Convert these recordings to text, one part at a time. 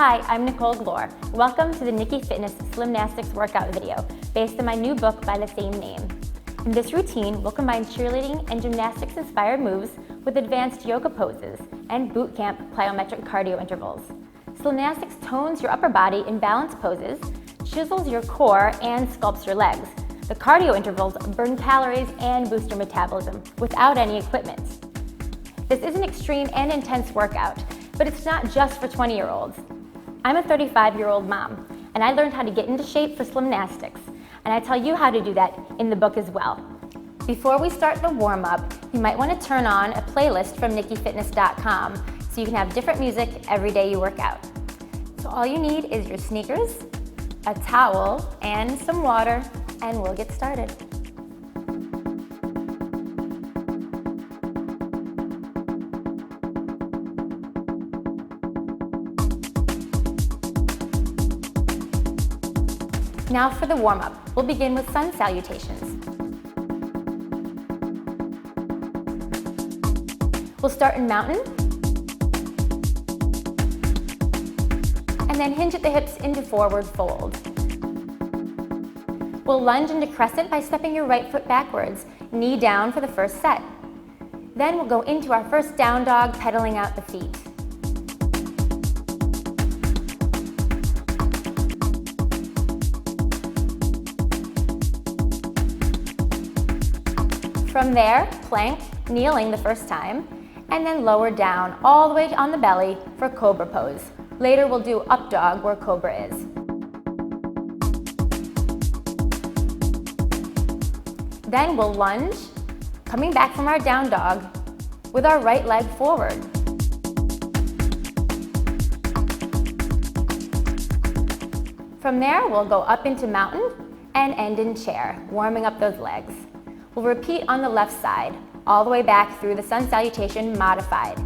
Hi, I'm Nicole Glore. Welcome to the Nikki Fitness Slimnastics workout video based on my new book by the same name. In this routine, we'll combine cheerleading and gymnastics-inspired moves with advanced yoga poses and boot camp plyometric cardio intervals. Slimnastics tones your upper body in balanced poses, chisels your core, and sculpts your legs. The cardio intervals burn calories and boost your metabolism without any equipment. This is an extreme and intense workout, but it's not just for 20-year-olds. I'm a 35-year-old mom, and I learned how to get into shape for Slimnastics, and I tell you how to do that in the book as well. Before we start the warm-up, you might want to turn on a playlist from NikkiFitness.com so you can have different music every day you work out. So all you need is your sneakers, a towel, and some water, and we'll get started. Now for the warm-up. We'll begin with sun salutations. We'll start in mountain, and then hinge at the hips into forward fold. We'll lunge into crescent by stepping your right foot backwards, knee down for the first set. Then we'll go into our first down dog, pedaling out the feet. From there, plank, kneeling the first time, and then lower down all the way on the belly for cobra pose. Later we'll do up dog where cobra is. Then we'll lunge, coming back from our down dog with our right leg forward. From there, we'll go up into mountain and end in chair, warming up those legs. We'll repeat on the left side, all the way back through the sun salutation modified.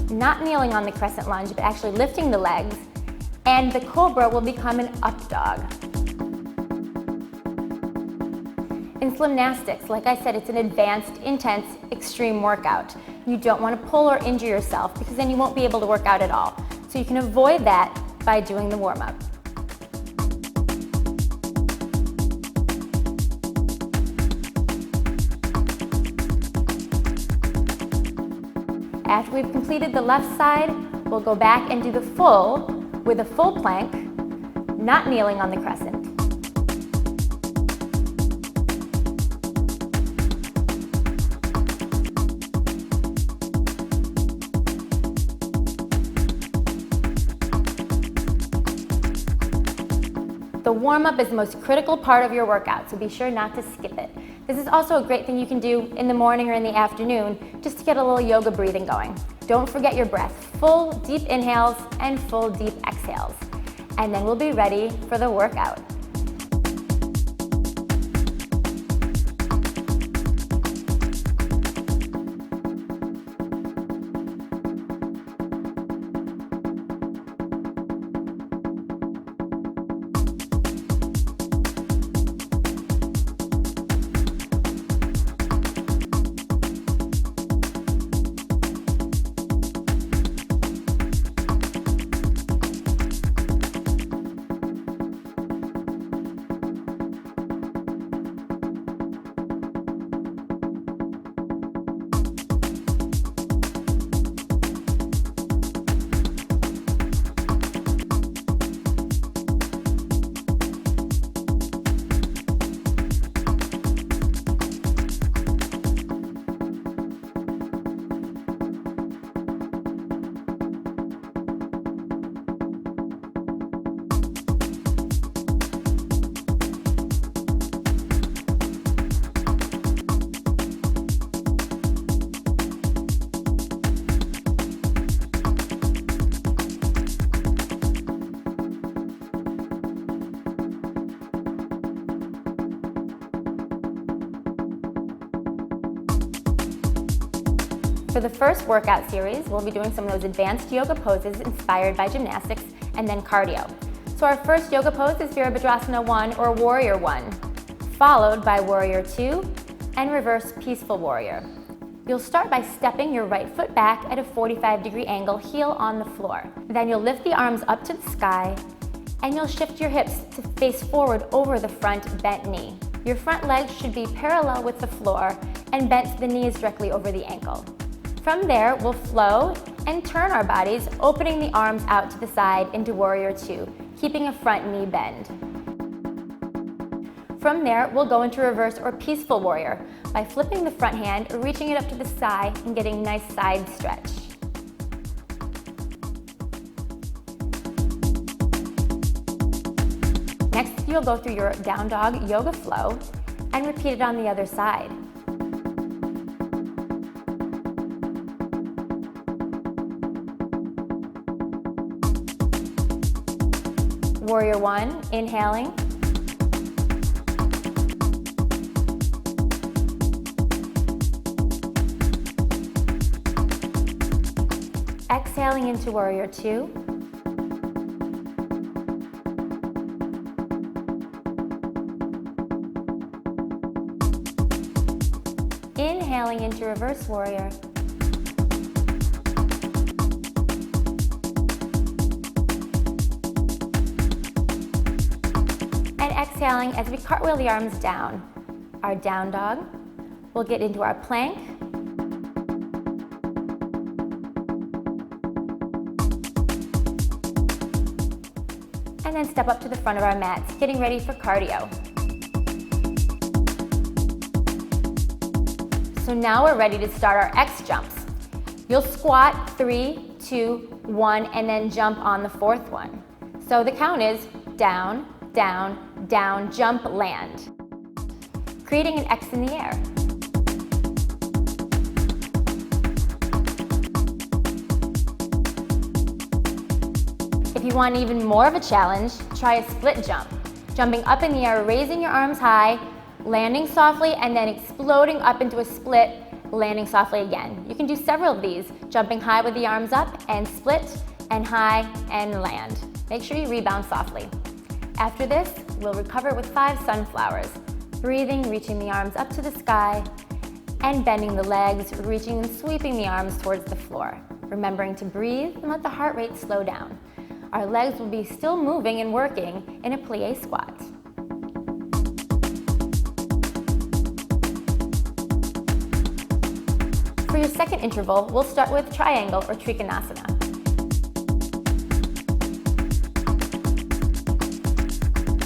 Not kneeling on the crescent lunge, but actually lifting the legs, and the cobra will become an up dog. In Slimnastics, like I said, it's an advanced, intense, extreme workout. You don't want to pull or injure yourself because then you won't be able to work out at all. So you can avoid that by doing the warm-up. After we've completed the left side, we'll go back and do the full with a full plank, not kneeling on the crescent. The warm-up is the most critical part of your workout, so be sure not to skip it. This is also a great thing you can do in the morning or in the afternoon just to get a little yoga breathing going. Don't forget your breath. Full deep inhales and full deep exhales. And then we'll be ready for the workout. For the first workout series, we'll be doing some of those advanced yoga poses inspired by gymnastics and then cardio. So our first yoga pose is Virabhadrasana 1 or Warrior 1, followed by Warrior 2 and reverse Peaceful Warrior. You'll start by stepping your right foot back at a 45-degree angle, heel on the floor. Then you'll lift the arms up to the sky, and you'll shift your hips to face forward over the front bent knee. Your front legs should be parallel with the floor and bent to the knees directly over the ankle. From there, we'll flow and turn our bodies, opening the arms out to the side into Warrior Two, keeping a front knee bend. From there, we'll go into reverse or peaceful warrior by flipping the front hand, reaching it up to the sky, and getting a nice side stretch. Next, you'll go through your down dog yoga flow and repeat it on the other side. Warrior One, inhaling. Exhaling into Warrior Two. Inhaling into Reverse Warrior. And exhaling as we cartwheel the arms down. Our down dog. We'll get into our plank. And then step up to the front of our mats, getting ready for cardio. So now we're ready to start our X jumps. You'll squat 3, 2, 1, and then jump on the fourth one. So the count is down, down, down, jump, land, creating an X in the air. If you want even more of a challenge, try a split jump. Jumping up in the air, raising your arms high, landing softly, and then exploding up into a split, landing softly again. You can do several of these, jumping high with the arms up and split and high and land. Make sure you rebound softly. After this, we'll recover with 5 sunflowers. Breathing, reaching the arms up to the sky, and bending the legs, reaching and sweeping the arms towards the floor. Remembering to breathe and let the heart rate slow down. Our legs will be still moving and working in a plie squat. For your second interval, we'll start with triangle or Trikonasana.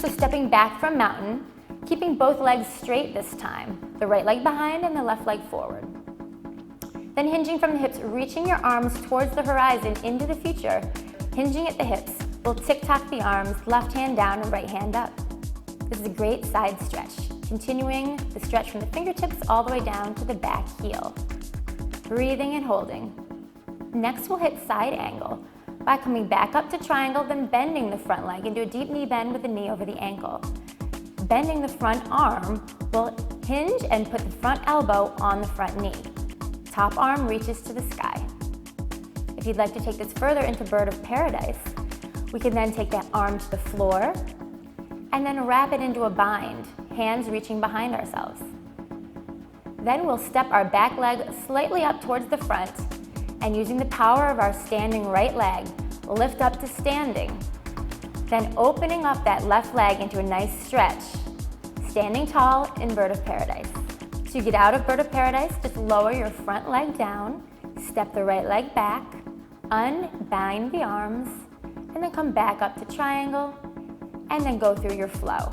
So stepping back from mountain, keeping both legs straight this time, the right leg behind and the left leg forward. Then hinging from the hips, reaching your arms towards the horizon into the future. Hinging at the hips, we'll tick-tock the arms, left hand down and right hand up. This is a great side stretch, continuing the stretch from the fingertips all the way down to the back heel. Breathing and holding. Next, we'll hit side angle by coming back up to triangle, then bending the front leg into a deep knee bend with the knee over the ankle. Bending the front arm, we'll hinge and put the front elbow on the front knee. Top arm reaches to the sky. If you'd like to take this further into Bird of Paradise, we can then take that arm to the floor and then wrap it into a bind, hands reaching behind ourselves. Then we'll step our back leg slightly up towards the front and using the power of our standing right leg, lift up to standing. Then opening up that left leg into a nice stretch, standing tall in Bird of Paradise. To get out of Bird of Paradise, just lower your front leg down, step the right leg back, unbind the arms, and then come back up to triangle, and then go through your flow.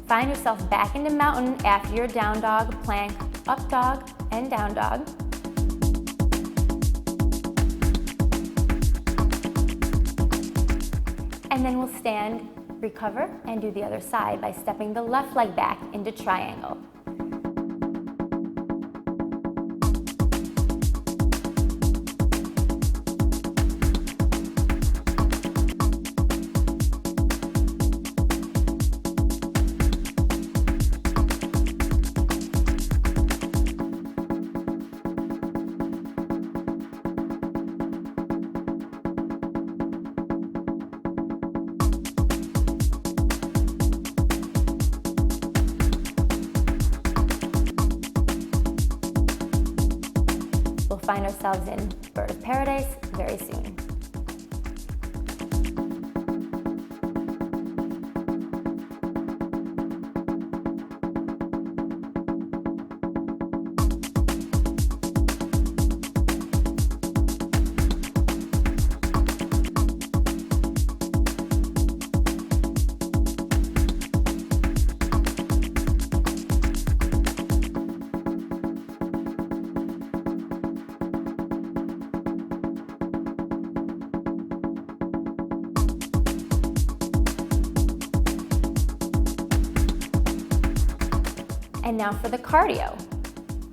Find yourself back into mountain after your down dog, plank, up dog, and down dog. And then we'll stand, recover, and do the other side by stepping the left leg back into triangle. find ourselves in bird of paradise very soon. And now for the cardio,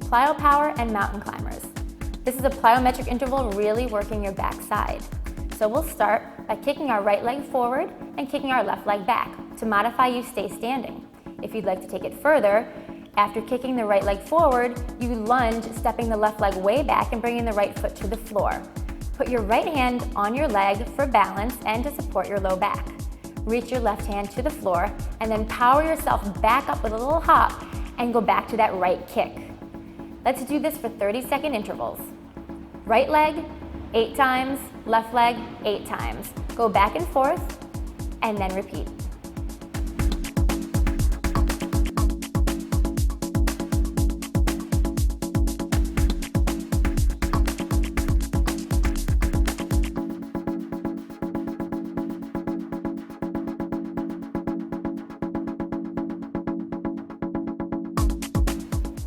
Plyo Power and mountain climbers. This is a plyometric interval really working your back side. So we'll start by kicking our right leg forward and kicking our left leg back. To modify, you stay standing. If you'd like to take it further, after kicking the right leg forward, you lunge, stepping the left leg way back and bringing the right foot to the floor. Put your right hand on your leg for balance and to support your low back. Reach your left hand to the floor and then power yourself back up with a little hop and go back to that right kick. Let's do this for 30-second intervals. Right leg, 8 times, left leg, 8 times. Go back and forth, and then repeat.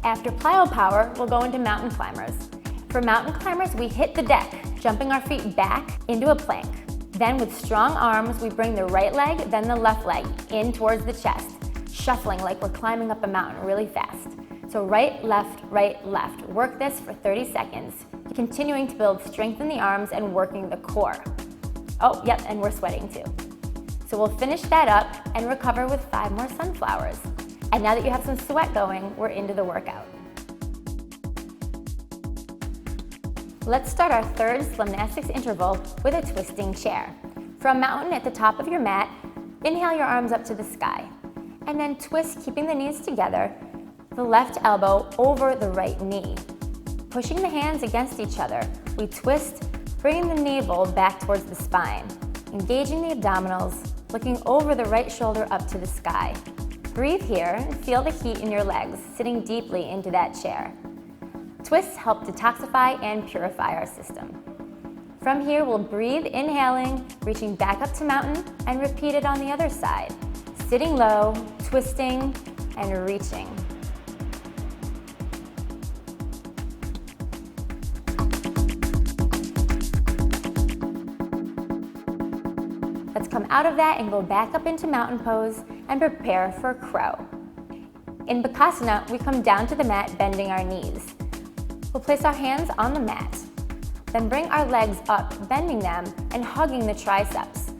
After Plyo Power, we'll go into mountain climbers. For mountain climbers, we hit the deck, jumping our feet back into a plank. Then with strong arms, we bring the right leg, then the left leg in towards the chest, shuffling like we're climbing up a mountain really fast. So right, left, work this for 30 seconds, continuing to build strength in the arms and working the core. Oh, yep, and we're sweating too. So we'll finish that up and recover with 5 more sunflowers. And now that you have some sweat going, we're into the workout. Let's start our third Slimnastics interval with a twisting chair. From mountain at the top of your mat, inhale your arms up to the sky. And then twist, keeping the knees together, the left elbow over the right knee. Pushing the hands against each other, we twist, bringing the navel back towards the spine. Engaging the abdominals, looking over the right shoulder up to the sky. Breathe here and feel the heat in your legs, sitting deeply into that chair. Twists help detoxify and purify our system. From here, we'll breathe, inhaling, reaching back up to mountain, and repeat it on the other side. Sitting low, twisting, and reaching. Let's come out of that and go back up into mountain pose and prepare for crow. In Bakasana, we come down to the mat, bending our knees. We'll place our hands on the mat, then bring our legs up, bending them and hugging the triceps.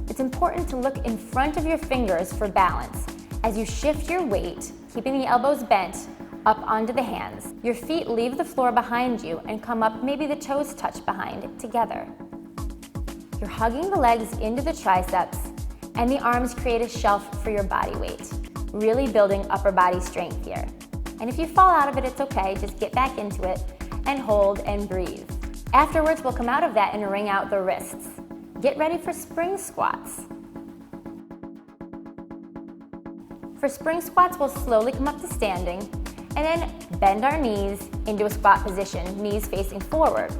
It's important to look in front of your fingers for balance as you shift your weight, keeping the elbows bent, up onto the hands. Your feet leave the floor behind you and come up, maybe the toes touch behind it together. You're hugging the legs into the triceps, and the arms create a shelf for your body weight, really building upper body strength here. And if you fall out of it, it's okay, just get back into it and hold and breathe. Afterwards, we'll come out of that and wring out the wrists. Get ready for spring squats. For spring squats, we'll slowly come up to standing and then bend our knees into a squat position, knees facing forward.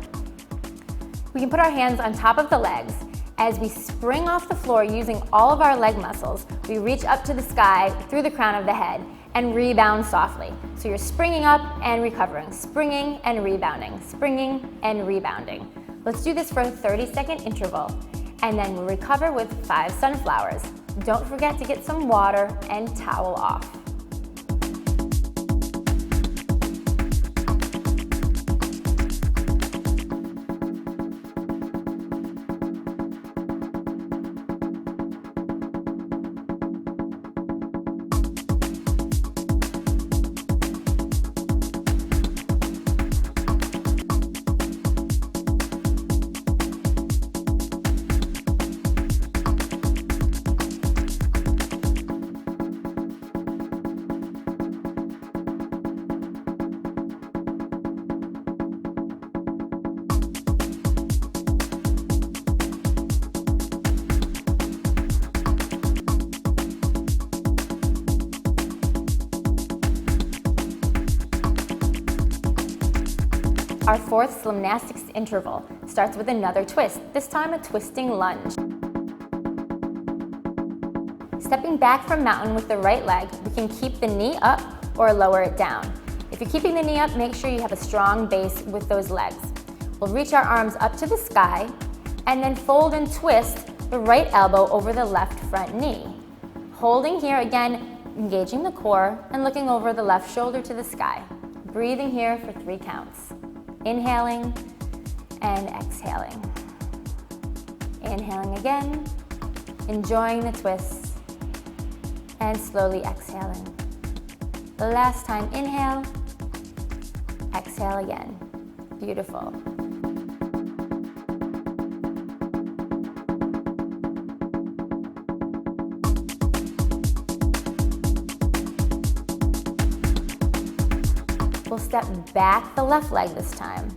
We can put our hands on top of the legs. As we spring off the floor using all of our leg muscles, we reach up to the sky through the crown of the head and rebound softly. So you're springing up and recovering, springing and rebounding, springing and rebounding. Let's do this for a 30-second interval, and then we'll recover with 5 sunflowers. Don't forget to get some water and towel off. Our fourth Slimnastics interval starts with another twist, this time a twisting lunge. Stepping back from mountain with the right leg, we can keep the knee up or lower it down. If you're keeping the knee up, make sure you have a strong base with those legs. We'll reach our arms up to the sky and then fold and twist the right elbow over the left front knee. Holding here again, engaging the core and looking over the left shoulder to the sky. Breathing here for 3 counts. Inhaling and exhaling. Inhaling again, enjoying the twist, and slowly exhaling. The last time, inhale, exhale again. Beautiful. We'll step back the left leg this time.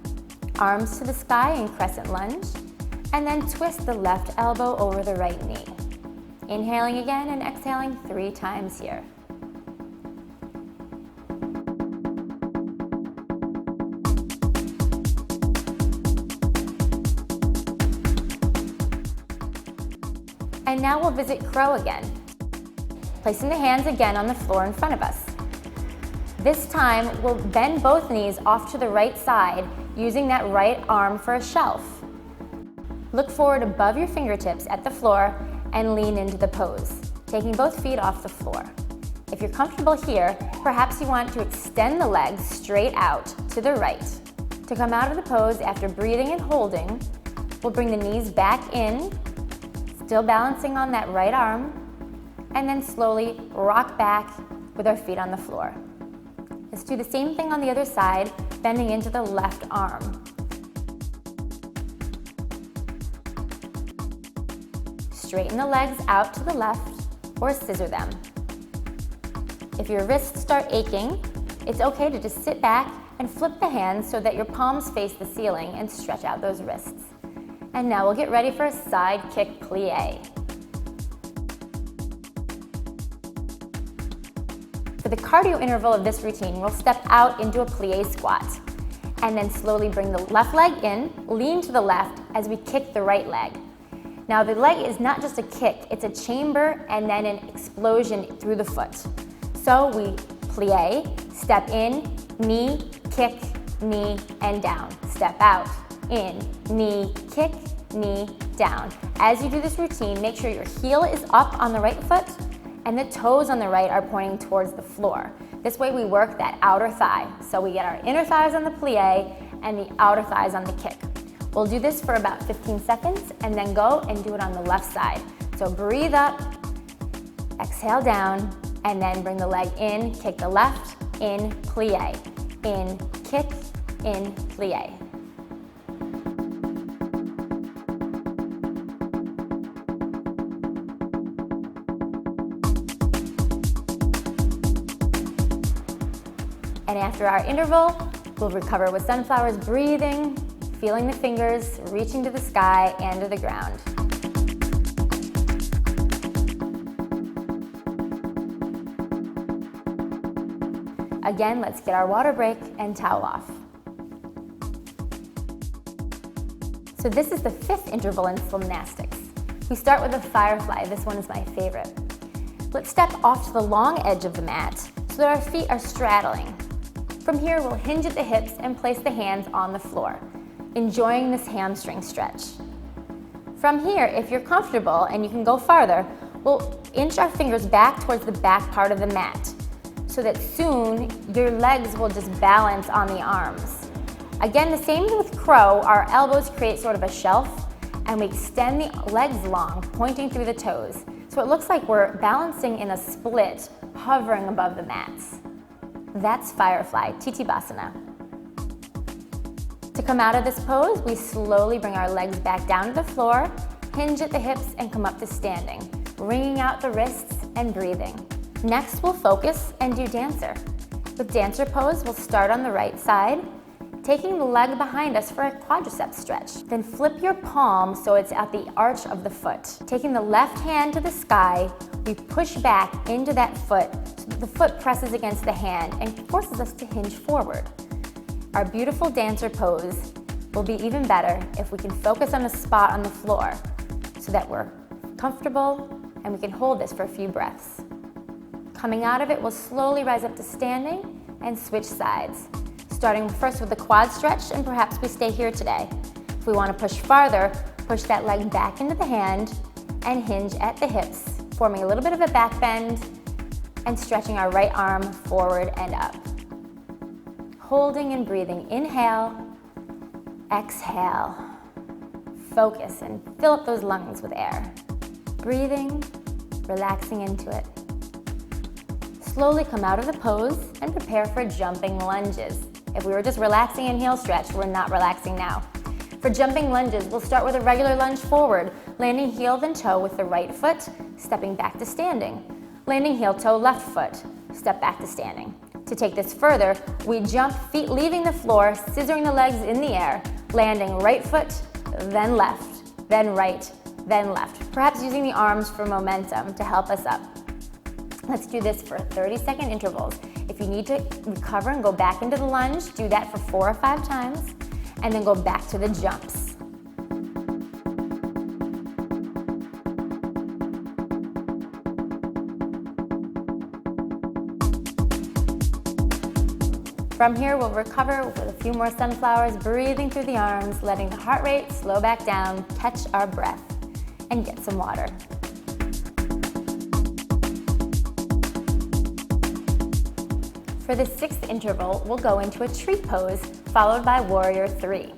Arms to the sky in crescent lunge, and then twist the left elbow over the right knee. Inhaling again and exhaling 3 times here. And now we'll visit crow again, placing the hands again on the floor in front of us. This time, we'll bend both knees off to the right side, using that right arm for a shelf. Look forward above your fingertips at the floor and lean into the pose, taking both feet off the floor. If you're comfortable here, perhaps you want to extend the legs straight out to the right. To come out of the pose after breathing and holding, we'll bring the knees back in, still balancing on that right arm, and then slowly rock back with our feet on the floor. Let's do the same thing on the other side, bending into the left arm. Straighten the legs out to the left or scissor them. If your wrists start aching, it's okay to just sit back and flip the hands so that your palms face the ceiling and stretch out those wrists. And now we'll get ready for a side kick plie. For the cardio interval of this routine, we'll step out into a plie squat and then slowly bring the left leg in, lean to the left as we kick the right leg. Now the leg is not just a kick, it's a chamber and then an explosion through the foot. So we plie, step in, knee, kick, knee, and down. Step out, in, knee, kick, knee, down. As you do this routine, make sure your heel is up on the right foot and the toes on the right are pointing towards the floor. This way we work that outer thigh. So we get our inner thighs on the plie and the outer thighs on the kick. We'll do this for about 15 seconds and then go and do it on the left side. So breathe up, exhale down, and then bring the leg in, kick the left, in, plie, in, kick, in, plie. And after our interval, we'll recover with sunflowers, breathing, feeling the fingers, reaching to the sky and to the ground. Again, let's get our water break and towel off. So this is the 5th interval in Slimnastics. We start with a Firefly. This one is my favorite. Let's step off to the long edge of the mat so that our feet are straddling. From here, we'll hinge at the hips and place the hands on the floor, enjoying this hamstring stretch. From here, if you're comfortable and you can go farther, we'll inch our fingers back towards the back part of the mat so that soon your legs will just balance on the arms. Again, the same with crow, our elbows create sort of a shelf and we extend the legs long, pointing through the toes. So it looks like we're balancing in a split, hovering above the mats. That's Firefly, Tittibasana. To come out of this pose, we slowly bring our legs back down to the floor, hinge at the hips, and come up to standing, wringing out the wrists and breathing. Next, we'll focus and do dancer. With dancer pose, we'll start on the right side, taking the leg behind us for a quadricep stretch. Then flip your palm so it's at the arch of the foot. Taking the left hand to the sky, we push back into that foot so that the foot presses against the hand and forces us to hinge forward. Our beautiful dancer pose will be even better if we can focus on a spot on the floor so that we're comfortable and we can hold this for a few breaths. Coming out of it, we'll slowly rise up to standing and switch sides. Starting first with the quad stretch, and perhaps we stay here today. If we want to push farther, push that leg back into the hand and hinge at the hips, forming a little bit of a back bend and stretching our right arm forward and up. Holding and breathing. Inhale, exhale. Focus and fill up those lungs with air. Breathing, relaxing into it. Slowly come out of the pose and prepare for jumping lunges. If we were just relaxing in heel stretch, we're not relaxing now. For jumping lunges, we'll start with a regular lunge forward, landing heel then toe with the right foot, stepping back to standing. Landing heel toe left foot, step back to standing. To take this further, we jump, feet leaving the floor, scissoring the legs in the air, landing right foot, then left, then right, then left. Perhaps using the arms for momentum to help us up. Let's do this for 30-second intervals. If you need to recover and go back into the lunge, do that for 4 or 5 times, and then go back to the jumps. From here, we'll recover with a few more sunflowers, breathing through the arms, letting the heart rate slow back down, catch our breath, and get some water. For the 6th interval, we'll go into a tree pose, followed by warrior 3.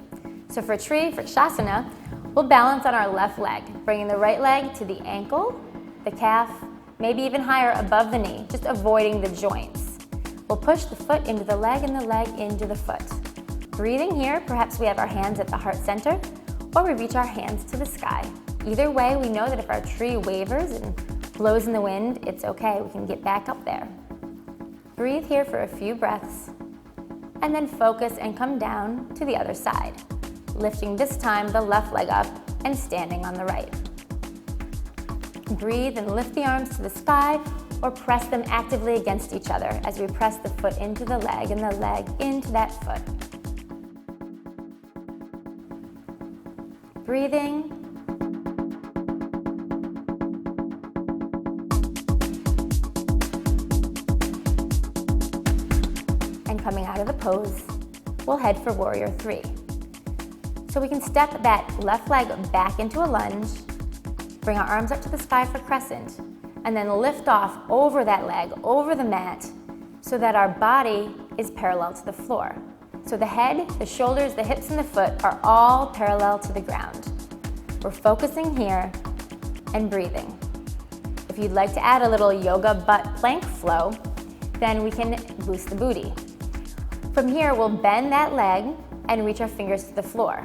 So for tree, for Shasana, we'll balance on our left leg, bringing the right leg to the ankle, the calf, maybe even higher above the knee, just avoiding the joints. We'll push the foot into the leg and the leg into the foot. Breathing here, perhaps we have our hands at the heart center, or we reach our hands to the sky. Either way, we know that if our tree wavers and blows in the wind, it's okay, we can get back up there. Breathe here for a few breaths, and then focus and come down to the other side, lifting this time the left leg up and standing on the right. Breathe and lift the arms to the sky or press them actively against each other as we press the foot into the leg and the leg into that foot. Breathing. And coming out of the pose, we'll head for warrior 3. So we can step that left leg back into a lunge, bring our arms up to the sky for crescent, and then lift off over that leg, over the mat, so that our body is parallel to the floor. So the head, the shoulders, the hips, and the foot are all parallel to the ground. We're focusing here and breathing. If you'd like to add a little yoga butt plank flow, then we can boost the booty. From here, we'll bend that leg and reach our fingers to the floor.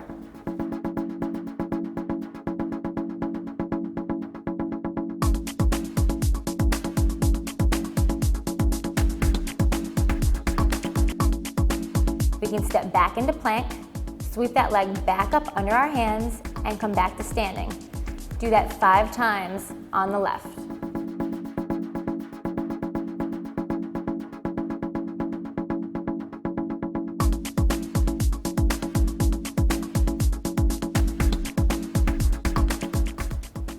We can step back into plank, sweep that leg back up under our hands, and come back to standing. Do that 5 times on the left.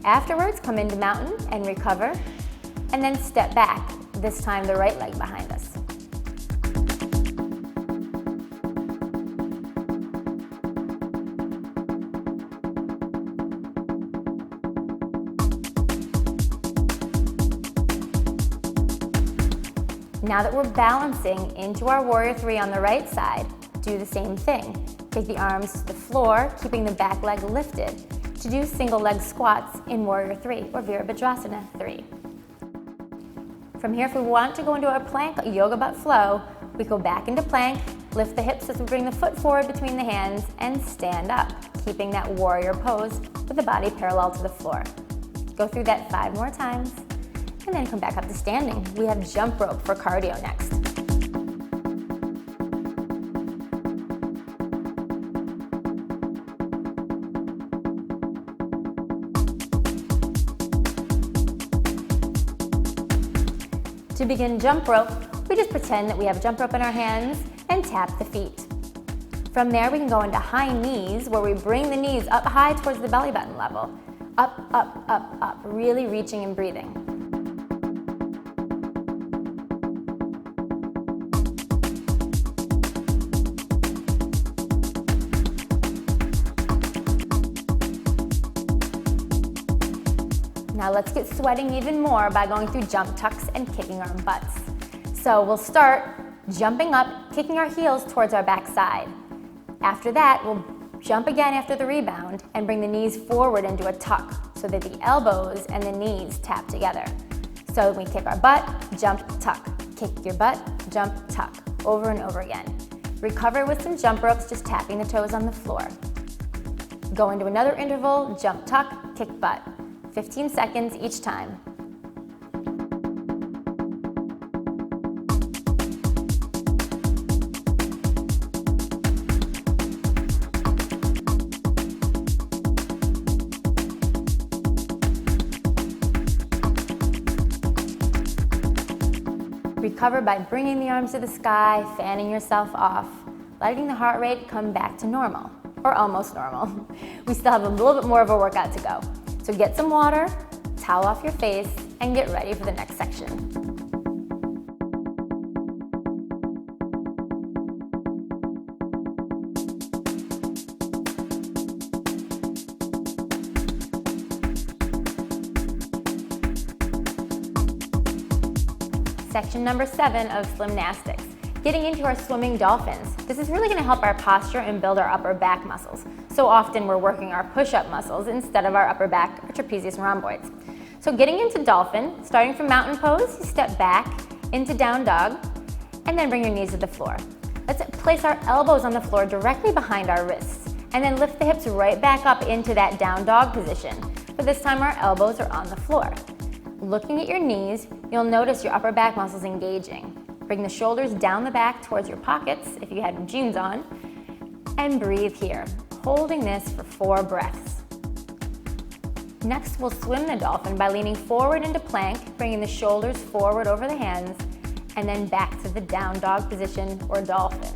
Afterwards, come into mountain and recover, and then step back, this time the right leg behind us. Now that we're balancing into our warrior 3 on the right side, do the same thing. Take the arms to the floor, keeping the back leg lifted, to do single leg squats in warrior 3 or Virabhadrasana 3. From here, if we want to go into our plank yoga butt flow, we go back into plank, lift the hips as we bring the foot forward between the hands, and stand up, keeping that warrior pose with the body parallel to the floor. Go through that 5 more times, and then come back up to standing. We have jump rope for cardio next. To begin jump rope, we just pretend that we have jump rope in our hands and tap the feet. From there, we can go into high knees, where we bring the knees up high towards the belly button level. Up, up, up, up, really reaching and breathing. Now let's get sweating even more by going through jump tucks and kicking our butts. So we'll start jumping up, kicking our heels towards our back side. After that, we'll jump again after the rebound and bring the knees forward into a tuck so that the elbows and the knees tap together. So we kick our butt, jump, tuck. Kick your butt, jump, tuck. Over and over again. Recover with some jump ropes, just tapping the toes on the floor. Go into another interval, jump, tuck, kick butt. 15 seconds each time. Recover by bringing the arms to the sky, fanning yourself off, letting the heart rate come back to normal, or almost normal. We still have a little bit more of a workout to go. So get some water, towel off your face, and get ready for the next section. Section number 7 of Slimnastics, getting into our swimming dolphins. This is really going to help our posture and build our upper back muscles. So often we're working our push-up muscles instead of our upper back or trapezius rhomboids. So getting into dolphin, starting from mountain pose, you step back into down dog, and then bring your knees to the floor. Let's place our elbows on the floor directly behind our wrists, and then lift the hips right back up into that down dog position. But this time our elbows are on the floor. Looking at your knees, you'll notice your upper back muscles engaging. Bring the shoulders down the back towards your pockets if you had jeans on, and breathe here, holding this for 4 breaths. Next, we'll swim the dolphin by leaning forward into plank, bringing the shoulders forward over the hands, and then back to the down dog position or dolphin.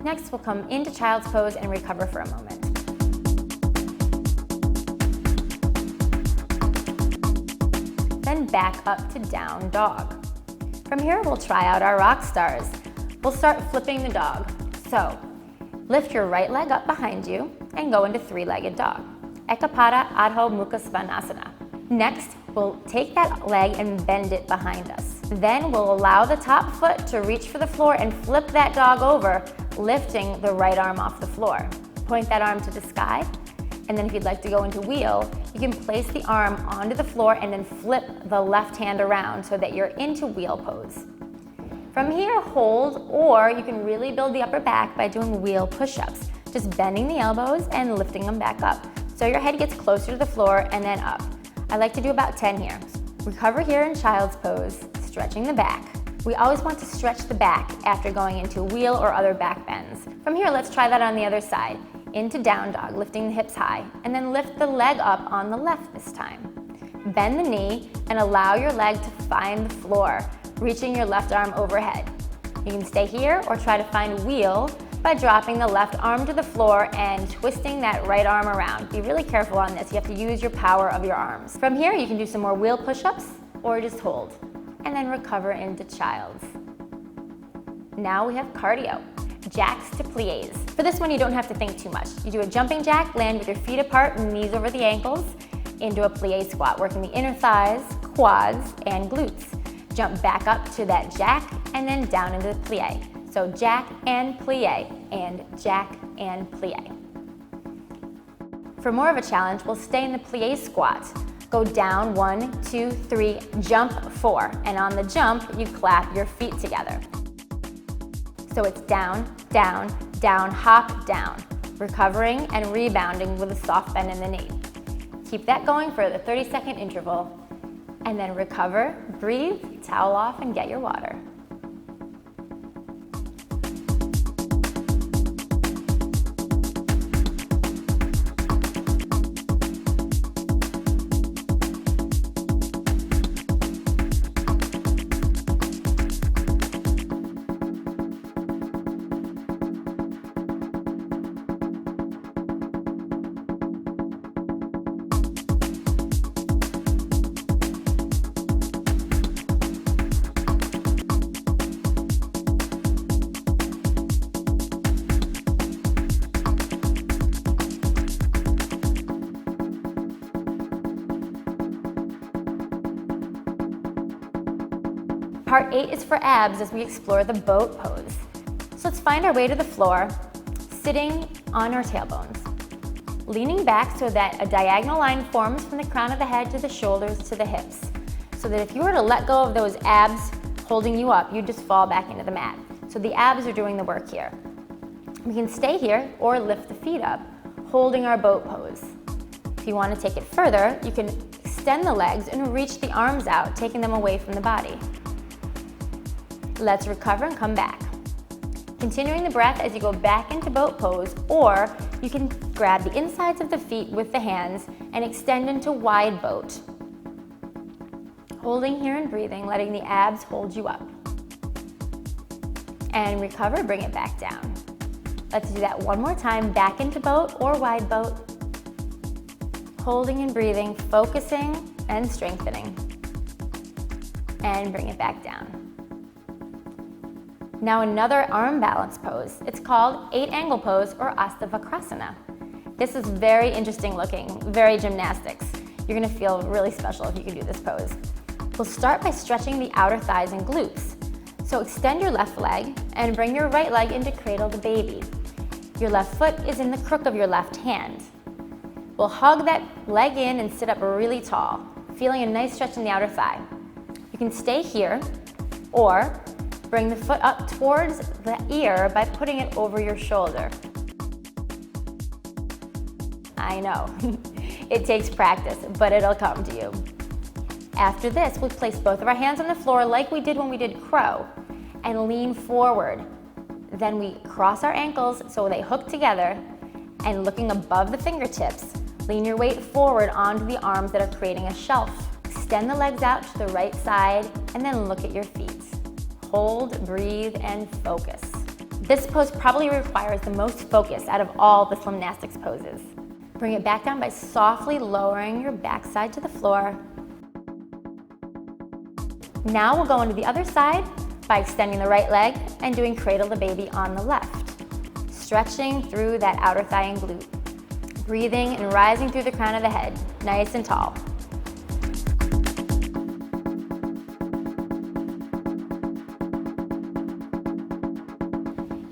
Next, we'll come into child's pose and recover for a moment. Then back up to down dog. From here, we'll try out our rock stars. We'll start flipping the dog. So, lift your right leg up behind you and go into 3-legged dog. Ekapada Adho Mukha Svanasana. Next, we'll take that leg and bend it behind us. Then we'll allow the top foot to reach for the floor and flip that dog over, lifting the right arm off the floor. Point that arm to the sky, and then if you'd like to go into wheel, you can place the arm onto the floor and then flip the left hand around so that you're into wheel pose. From here, hold, or you can really build the upper back by doing wheel push-ups, just bending the elbows and lifting them back up. So your head gets closer to the floor and then up. I like to do about 10 here. Recover here in child's pose, stretching the back. We always want to stretch the back after going into wheel or other back bends. From here, let's try that on the other side. Into down dog, lifting the hips high, and then lift the leg up on the left this time. Bend the knee and allow your leg to find the floor, reaching your left arm overhead. You can stay here or try to find wheel by dropping the left arm to the floor and twisting that right arm around. Be really careful on this. You have to use your power of your arms. From here, you can do some more wheel push-ups or just hold, and then recover into child's. Now we have cardio. Jacks to plies. For this one, you don't have to think too much. You do a jumping jack, land with your feet apart and knees over the ankles, into a plie squat, working the inner thighs, quads, and glutes. Jump back up to that jack and then down into the plie. So jack and plie, and jack and plie. For more of a challenge, we'll stay in the plie squat. Go down 1, 2, 3, jump 4, and on the jump, you clap your feet together. So it's down, down, down, hop, down, recovering and rebounding with a soft bend in the knee. Keep that going for the 30-second interval, and then recover, breathe, towel off, and get your water. Part 8 is for abs as we explore the boat pose. So let's find our way to the floor, sitting on our tailbones. Leaning back so that a diagonal line forms from the crown of the head to the shoulders to the hips. So that if you were to let go of those abs holding you up, you'd just fall back into the mat. So the abs are doing the work here. We can stay here or lift the feet up, holding our boat pose. If you want to take it further, you can extend the legs and reach the arms out, taking them away from the body. Let's recover and come back. Continuing the breath as you go back into boat pose, or you can grab the insides of the feet with the hands and extend into wide boat. Holding here and breathing, letting the abs hold you up. And recover, bring it back down. Let's do that one more time, back into boat or wide boat. Holding and breathing, focusing and strengthening. And bring it back down. Now another arm balance pose. It's called 8-angle pose or Astavakrasana. This is very interesting looking, very gymnastics. You're gonna feel really special if you can do this pose. We'll start by stretching the outer thighs and glutes. So extend your left leg and bring your right leg into Cradle the Baby. Your left foot is in the crook of your left hand. We'll hug that leg in and sit up really tall, feeling a nice stretch in the outer thigh. You can stay here or bring the foot up towards the ear by putting it over your shoulder. I know, it takes practice, but it'll come to you. After this, we'll place both of our hands on the floor like we did when we did crow and lean forward. Then we cross our ankles so they hook together and looking above the fingertips, lean your weight forward onto the arms that are creating a shelf. Extend the legs out to the right side and then look at your feet. Hold, breathe, and focus. This pose probably requires the most focus out of all the Slimnastics poses. Bring it back down by softly lowering your backside to the floor. Now we'll go into the other side by extending the right leg and doing Cradle the Baby on the left. Stretching through that outer thigh and glute. Breathing and rising through the crown of the head, nice and tall.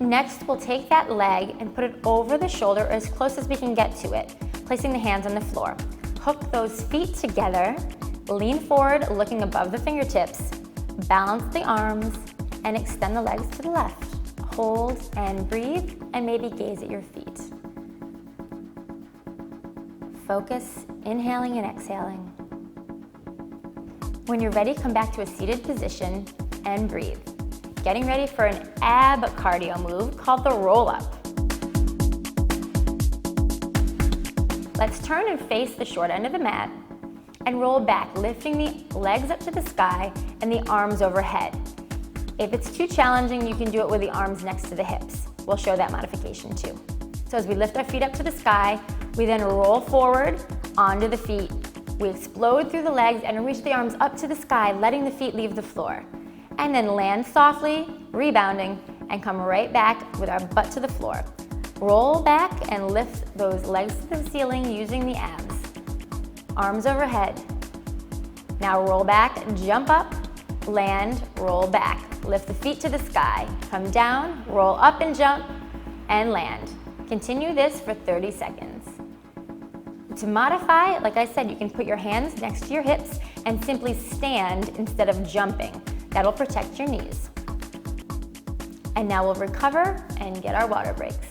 Next, we'll take that leg and put it over the shoulder as close as we can get to it, placing the hands on the floor. Hook those feet together, lean forward, looking above the fingertips, balance the arms, and extend the legs to the left. Hold and breathe, and maybe gaze at your feet. Focus, inhaling and exhaling. When you're ready, come back to a seated position and breathe. Getting ready for an ab cardio move called the roll-up. Let's turn and face the short end of the mat and roll back, lifting the legs up to the sky and the arms overhead. If it's too challenging, you can do it with the arms next to the hips. We'll show that modification too. So as we lift our feet up to the sky, we then roll forward onto the feet. We explode through the legs and reach the arms up to the sky, letting the feet leave the floor. And then land softly, rebounding, and come right back with our butt to the floor. Roll back and lift those legs to the ceiling using the abs. Arms overhead. Now roll back, jump up, land, roll back. Lift the feet to the sky. Come down, roll up and jump, and land. Continue this for 30 seconds. To modify, like I said, you can put your hands next to your hips and simply stand instead of jumping. That'll protect your knees. And now we'll recover and get our water breaks.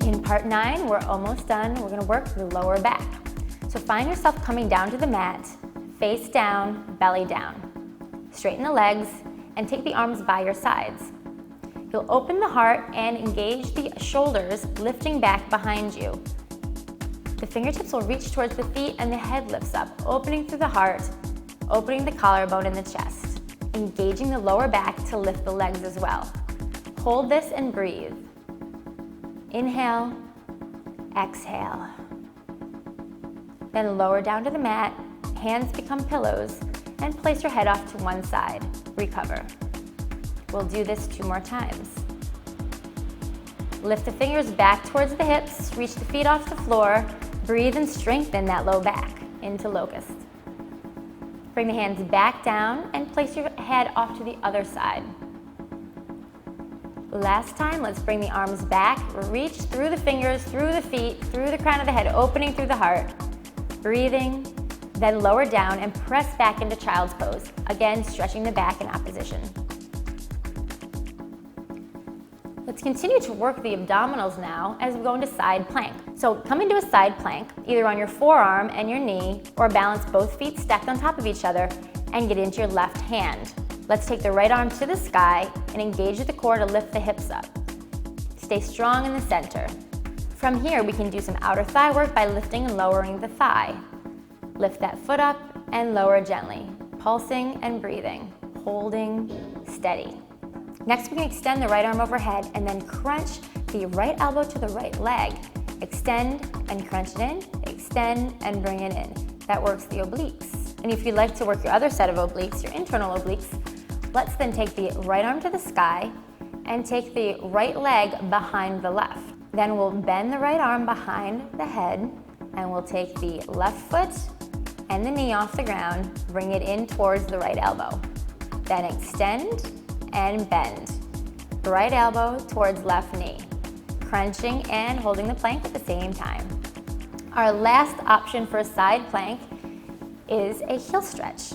In part 9, we're almost done. We're gonna work the lower back. So find yourself coming down to the mat, face down, belly down. Straighten the legs and take the arms by your sides. You'll open the heart and engage the shoulders, lifting back behind you. The fingertips will reach towards the feet and the head lifts up, opening through the heart, opening the collarbone and the chest. Engaging the lower back to lift the legs as well. Hold this and breathe. Inhale, exhale. Then lower down to the mat, hands become pillows, and place your head off to one side. Recover. We'll do this 2 more times. Lift the fingers back towards the hips, reach the feet off the floor, breathe and strengthen that low back into locust. Bring the hands back down and place your head off to the other side. Last time, let's bring the arms back, reach through the fingers, through the feet, through the crown of the head, opening through the heart. Breathing, then lower down and press back into child's pose. Again, stretching the back in opposition. Let's continue to work the abdominals now as we go into side plank. So come into a side plank, either on your forearm and your knee, or balance both feet stacked on top of each other and get into your left hand. Let's take the right arm to the sky and engage the core to lift the hips up. Stay strong in the center. From here, we can do some outer thigh work by lifting and lowering the thigh. Lift that foot up and lower gently, pulsing and breathing, holding steady. Next, we can extend the right arm overhead and then crunch the right elbow to the right leg. Extend and crunch it in, extend and bring it in. That works the obliques. And if you'd like to work your other set of obliques, your internal obliques, let's then take the right arm to the sky and take the right leg behind the left. Then we'll bend the right arm behind the head and we'll take the left foot and the knee off the ground, bring it in towards the right elbow. Then extend and bend. Right elbow towards left knee. Crunching and holding the plank at the same time. Our last option for a side plank is a heel stretch.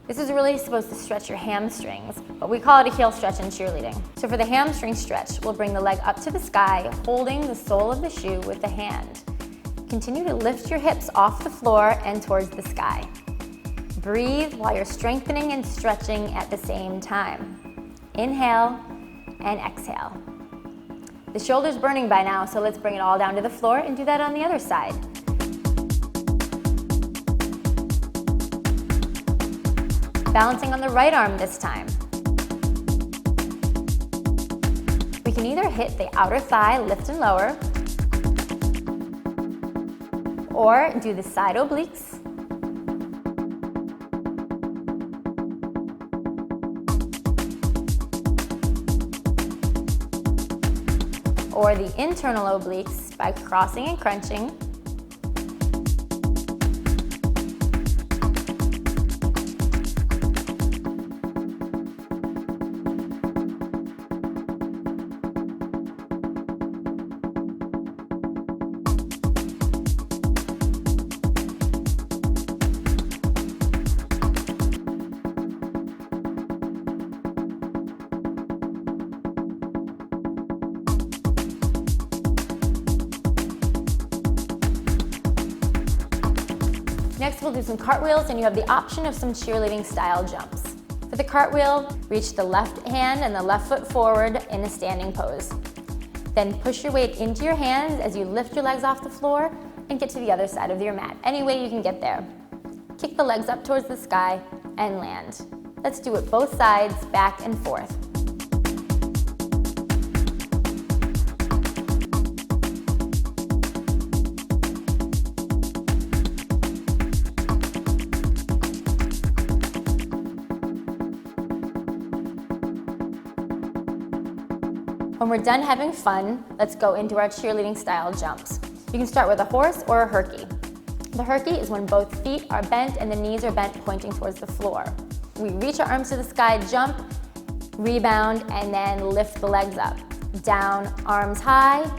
This is really supposed to stretch your hamstrings, but we call it a heel stretch in cheerleading. So for the hamstring stretch, we'll bring the leg up to the sky, holding the sole of the shoe with the hand. Continue to lift your hips off the floor and towards the sky. Breathe while you're strengthening and stretching at the same time. Inhale and exhale. The shoulder's burning by now, so let's bring it all down to the floor and do that on the other side. Balancing on the right arm this time. We can either hit the outer thigh, lift and lower, or do the side obliques, or the internal obliques by crossing and crunching, Next, we'll do some cartwheels, and you have the option of some cheerleading style jumps. For the cartwheel, reach the left hand and the left foot forward in a standing pose. Then push your weight into your hands as you lift your legs off the floor and get to the other side of your mat. Any way you can get there. Kick the legs up towards the sky and land. Let's do it both sides, back and forth. When we're done having fun, let's go into our cheerleading style jumps. You can start with a horse or a herky. The herky is when both feet are bent and the knees are bent pointing towards the floor. We reach our arms to the sky, jump, rebound, and then lift the legs up. Down, arms high,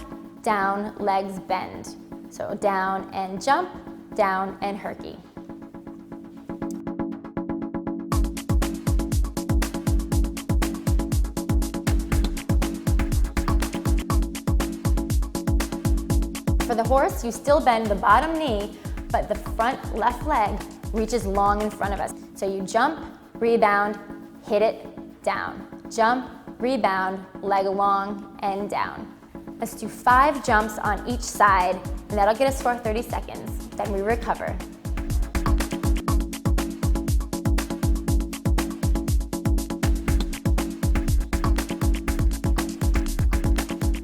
down, legs bend. So down and jump, down and herky. For the horse, you still bend the bottom knee, but the front left leg reaches long in front of us. So you jump, rebound, hit it, down. Jump, rebound, leg long and down. Let's do 5 jumps on each side, and that'll get us for 30 seconds. Then we recover.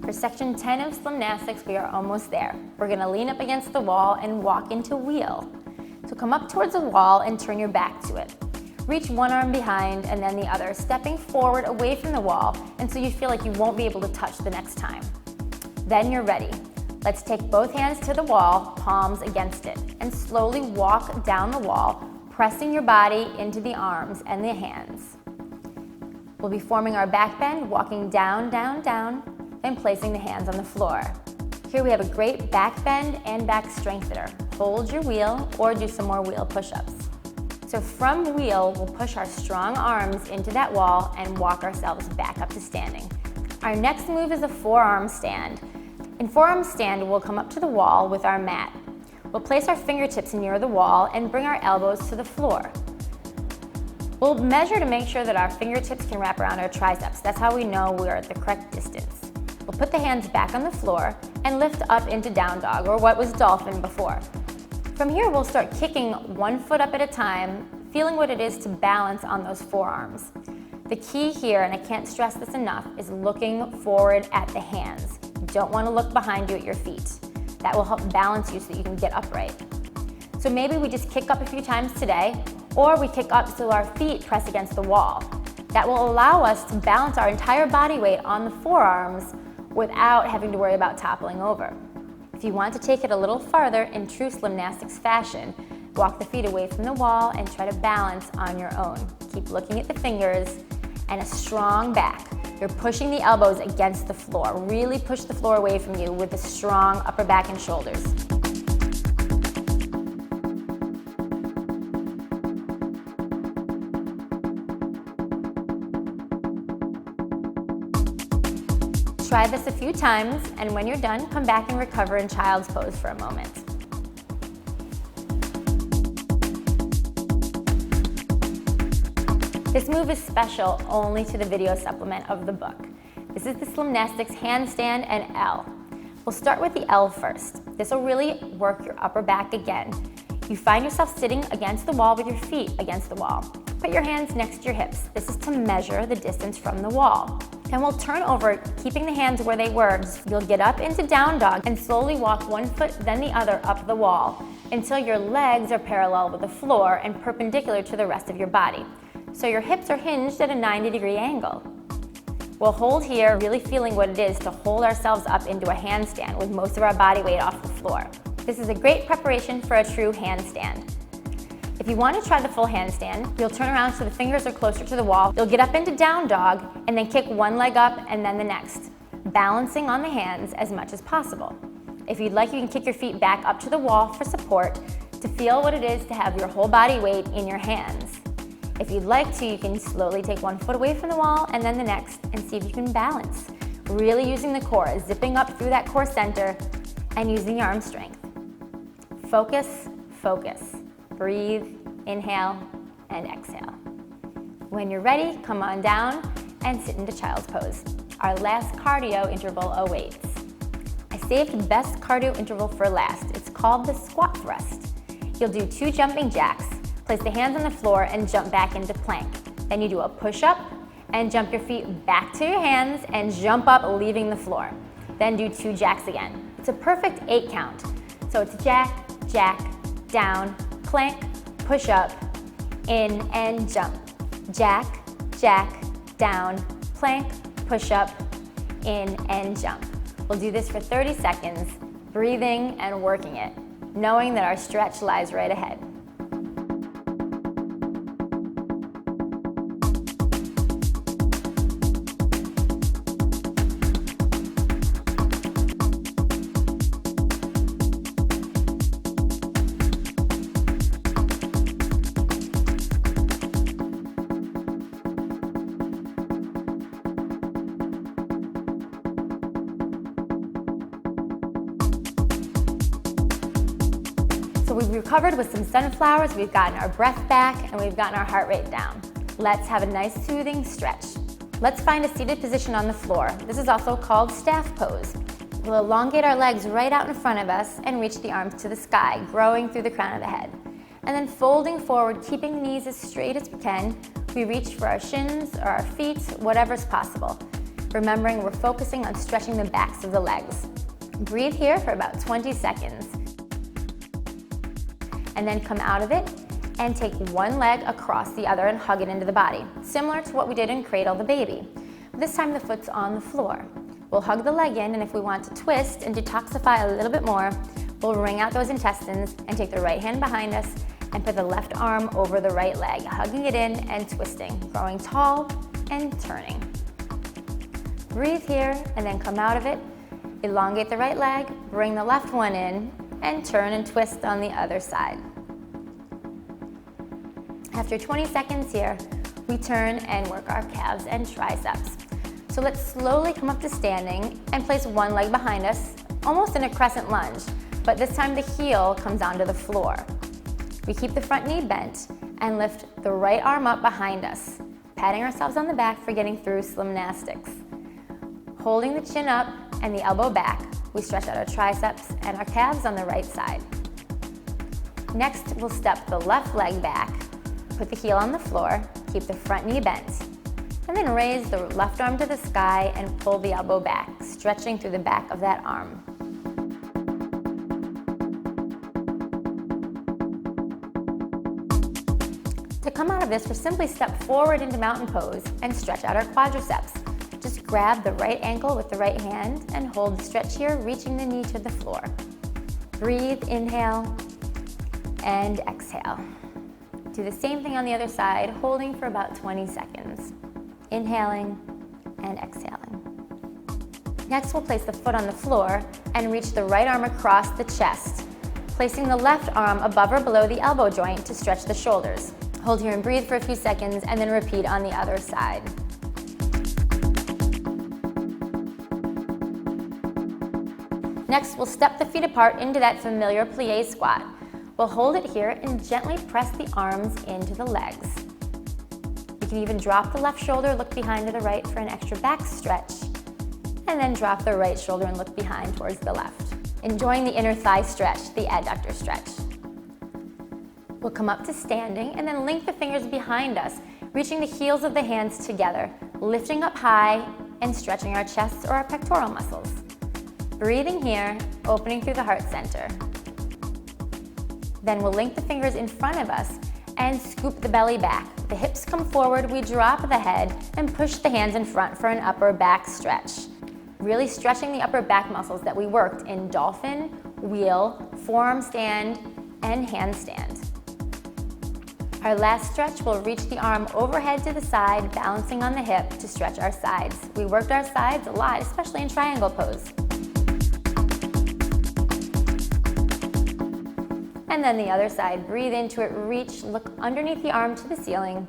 For section 10 of Slimnastics, we are almost there. We're gonna lean up against the wall and walk into wheel. So come up towards the wall and turn your back to it. Reach one arm behind and then the other, stepping forward away from the wall until you feel like you won't be able to touch the next time. Then you're ready. Let's take both hands to the wall, palms against it, and slowly walk down the wall, pressing your body into the arms and the hands. We'll be forming our back bend, walking down, down, down, and placing the hands on the floor. Here we have a great back bend and back strengthener. Hold your wheel or do some more wheel push-ups. So from wheel, we'll push our strong arms into that wall and walk ourselves back up to standing. Our next move is a forearm stand. In forearm stand, we'll come up to the wall with our mat. We'll place our fingertips near the wall and bring our elbows to the floor. We'll measure to make sure that our fingertips can wrap around our triceps. That's how we know we're at the correct distance. We'll put the hands back on the floor and lift up into down dog, or what was dolphin before. From here, we'll start kicking one foot up at a time, feeling what it is to balance on those forearms. The key here, and I can't stress this enough, is looking forward at the hands. You don't want to look behind you at your feet. That will help balance you so that you can get upright. So maybe we just kick up a few times today, or we kick up so our feet press against the wall. That will allow us to balance our entire body weight on the forearms without having to worry about toppling over. If you want to take it a little farther in true Slimnastics fashion, walk the feet away from the wall and try to balance on your own. Keep looking at the fingers and a strong back. You're pushing the elbows against the floor. Really push the floor away from you with a strong upper back and shoulders. Try this a few times, and when you're done, come back and recover in child's pose for a moment. This move is special only to the video supplement of the book. This is the Slimnastics handstand and L. We'll start with the L first. This will really work your upper back again. You find yourself sitting against the wall with your feet against the wall. Put your hands next to your hips. This is to measure the distance from the wall. Then we'll turn over, keeping the hands where they were. You'll get up into down dog and slowly walk one foot, then the other up the wall until your legs are parallel with the floor and perpendicular to the rest of your body. So your hips are hinged at a 90-degree angle. We'll hold here, really feeling what it is to hold ourselves up into a handstand with most of our body weight off the floor. This is a great preparation for a true handstand. If you want to try the full handstand, you'll turn around so the fingers are closer to the wall. You'll get up into down dog and then kick one leg up and then the next, balancing on the hands as much as possible. If you'd like, you can kick your feet back up to the wall for support to feel what it is to have your whole body weight in your hands. If you'd like to, you can slowly take one foot away from the wall and then the next and see if you can balance. Really using the core, zipping up through that core center and using your arm strength. Focus, focus. Breathe, inhale, and exhale. When you're ready, come on down and sit into child's pose. Our last cardio interval awaits. I saved the best cardio interval for last. It's called the squat thrust. You'll do 2 jumping jacks, place the hands on the floor and jump back into plank. Then you do a push-up and jump your feet back to your hands and jump up, leaving the floor. Then do 2 jacks again. It's a perfect 8 count. So it's jack, jack, down, plank, push up, in and jump. Jack, jack, down, plank, push up, in and jump. We'll do this for 30 seconds, breathing and working it, knowing that our stretch lies right ahead. So we've recovered with some sunflowers, we've gotten our breath back, and we've gotten our heart rate down. Let's have a nice soothing stretch. Let's find a seated position on the floor. This is also called staff pose. We'll elongate our legs right out in front of us and reach the arms to the sky, growing through the crown of the head. And then folding forward, keeping the knees as straight as we can, we reach for our shins or our feet, whatever's possible. remembering we're focusing on stretching the backs of the legs. Breathe here for about 20 seconds. And then come out of it and take one leg across the other and hug it into the body, similar to what we did in Cradle the Baby. This time the foot's on the floor. We'll hug the leg in, and if we want to twist and detoxify a little bit more, we'll wring out those intestines and take the right hand behind us and put the left arm over the right leg, hugging it in and twisting, growing tall and turning. Breathe here and then come out of it. Elongate the right leg, bring the left one in, and turn and twist on the other side. After 20 seconds here, we turn and work our calves and triceps. So let's slowly come up to standing and place one leg behind us, almost in a crescent lunge, but this time the heel comes onto the floor. We keep the front knee bent and lift the right arm up behind us, patting ourselves on the back for getting through Slimnastics. Holding the chin up and the elbow back, we stretch out our triceps and our calves on the right side. Next, we'll step the left leg back, put the heel on the floor, keep the front knee bent, and then raise the left arm to the sky and pull the elbow back, stretching through the back of that arm. To come out of this, we'll simply step forward into mountain pose and stretch out our quadriceps. Just grab the right ankle with the right hand and hold the stretch here, reaching the knee to the floor. Breathe, inhale, and exhale. Do the same thing on the other side, holding for about 20 seconds. Inhaling and exhaling. Next, we'll place the foot on the floor and reach the right arm across the chest, placing the left arm above or below the elbow joint to stretch the shoulders. Hold here and breathe for a few seconds and then repeat on the other side. Next, we'll step the feet apart into that familiar plie squat. We'll hold it here and gently press the arms into the legs. You can even drop the left shoulder, look behind to the right for an extra back stretch, and then drop the right shoulder and look behind towards the left. Enjoying the inner thigh stretch, the adductor stretch. We'll come up to standing and then link the fingers behind us, reaching the heels of the hands together, lifting up high and stretching our chests or our pectoral muscles. Breathing here, opening through the heart center. Then we'll link the fingers in front of us and scoop the belly back. The hips come forward, we drop the head and push the hands in front for an upper back stretch. Really stretching the upper back muscles that we worked in Dolphin, Wheel, Forearm Stand, and Handstand. Our last stretch will reach the arm overhead to the side, balancing on the hip to stretch our sides. We worked our sides a lot, especially in triangle pose. And then the other side, breathe into it, reach, look underneath the arm to the ceiling.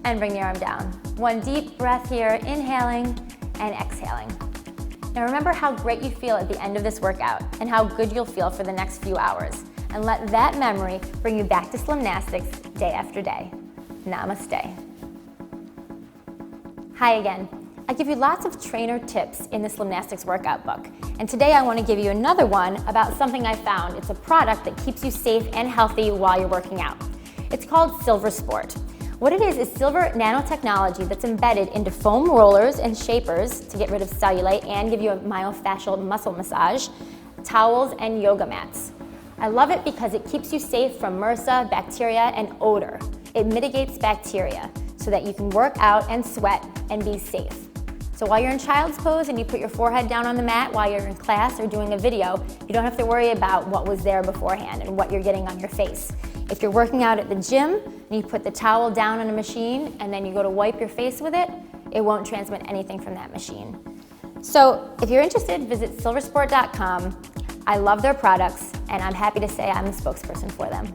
And bring the arm down. One deep breath here, inhaling and exhaling. Now remember how great you feel at the end of this workout and how good you'll feel for the next few hours. And let that memory bring you back to Slimnastics day after day. Namaste. Hi again. I give you lots of trainer tips in the Slimnastics workout book. And today I want to give you another one about something I found. It's a product that keeps you safe and healthy while you're working out. It's called Silversport. What it is silver nanotechnology that's embedded into foam rollers and shapers to get rid of cellulite and give you a myofascial muscle massage, towels, and yoga mats. I love it because it keeps you safe from MRSA, bacteria, and odor. It mitigates bacteria so that you can work out and sweat and be safe. So while you're in child's pose and you put your forehead down on the mat while you're in class or doing a video, you don't have to worry about what was there beforehand and what you're getting on your face. If you're working out at the gym and you put the towel down on a machine and then you go to wipe your face with it, it won't transmit anything from that machine. So if you're interested, visit silversport.com. I love their products and I'm happy to say I'm the spokesperson for them.